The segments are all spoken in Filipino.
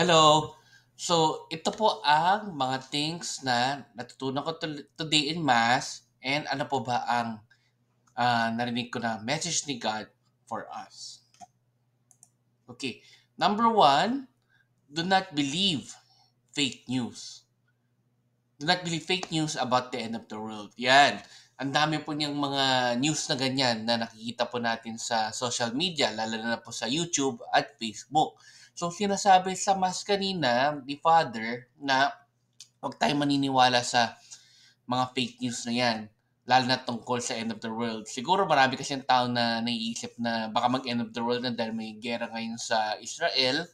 Hello! So, ito po ang mga things na natutunan ko today in Mass and ano po ba ang narinig ko na message ni God for us. Okay. Number one, do not believe fake news. Do not believe fake news about the end of the world. Yan. Ang dami po niyang mga news na ganyan na nakikita po natin sa social media, lalo na po sa YouTube at Facebook. So, sinasabi sa mas kanina ni Father na huwag tayo maniniwala sa mga fake news na yan, lalo na tungkol sa end of the world. Siguro marami kasi ang tao na naiisip na baka mag-end of the world na dahil may gera ngayon sa Israel.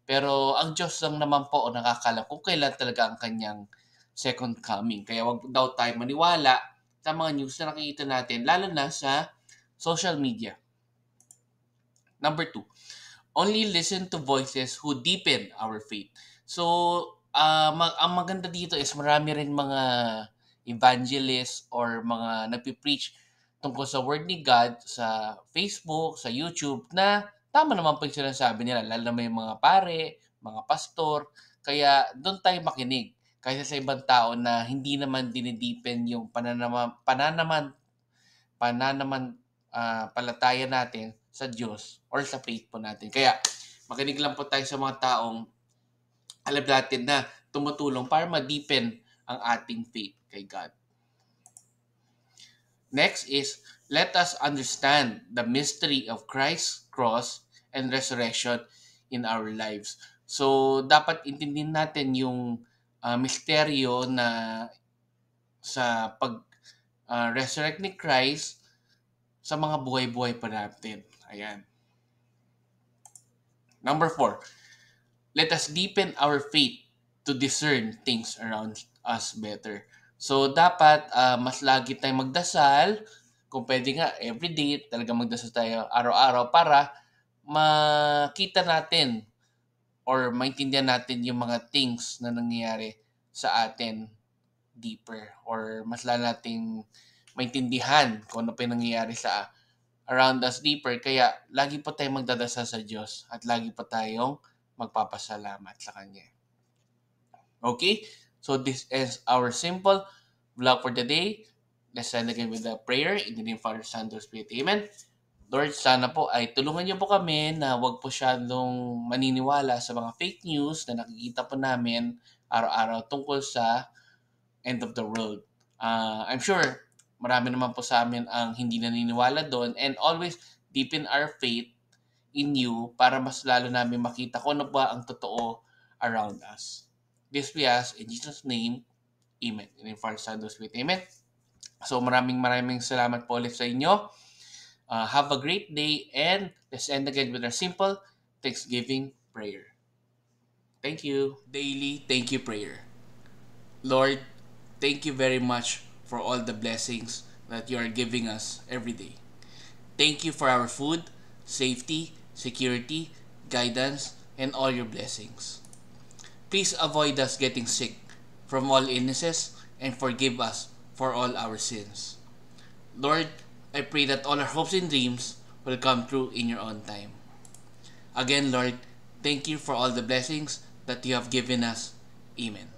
Pero ang Diyos lang naman po ang nakakalam kung kailan talaga ang kanyang second coming. Kaya wag daw tayo maniwala sa mga news na nakikita natin, lalo na sa social media. Number two, only listen to voices who deepen our faith. So, ang maganda dito is marami rin mga evangelists or mga nagpipreach tungkol sa word ni God sa Facebook, sa YouTube na tama naman po yung sinasabi nila, lalo na may mga pare, mga pastor, kaya doon tayo makinig. Kaysa sa ibang tao na hindi naman dinideepen yung palataya natin sa Diyos or sa faith po natin. Kaya makinig lang po tayo sa mga taong alam natin na tumutulong para ma-deepen ang ating faith kay God. Next is, let us understand the mystery of Christ's cross and resurrection in our lives. So, dapat intindihin natin yung misteryo na sa pag-resurrect ni Christ sa mga buhay-buhay pa natin. Ayan. Number 4, let us deepen our faith to discern things around us better. So, dapat mas lagi tayong magdasal. Kung pwede nga, everyday, talaga magdasal tayo araw-araw para makita natin or maintindihan natin yung mga things na nangyayari sa atin deeper or mas lalo nating maintindihan kung ano pa yung nangyayari sa around us deeper. Kaya lagi po tayong magdadasal sa Diyos at lagi po tayong magpapasalamat sa Kanya. Okay? So this is our simple vlog for the day. Let's end again with a prayer in the name of Father, Son, and Spirit. Amen. Lord, sana po ay tulungan niyo po kami na wag po siyadong maniniwala sa mga fake news na nakikita po namin araw-araw tungkol sa end of the world. I'm sure marami naman po sa amin ang hindi naniniwala doon and always deepen our faith in you para mas lalo namin makita kung ano ba ang totoo around us. This we ask in Jesus' name. Amen. And in Father, Son, and Spirit. Amen. So maraming salamat po ulit sa inyo. Have a great day and let's end again with our simple Thanksgiving prayer. Thank you. Daily thank you prayer. Lord, thank you very much for all the blessings that you are giving us every day. Thank you for our food, safety, security, guidance, and all your blessings. Please avoid us getting sick from all illnesses and forgive us for all our sins. Lord, I pray that all our hopes and dreams will come true in your own time. Again, Lord, thank you for all the blessings that you have given us. Amen.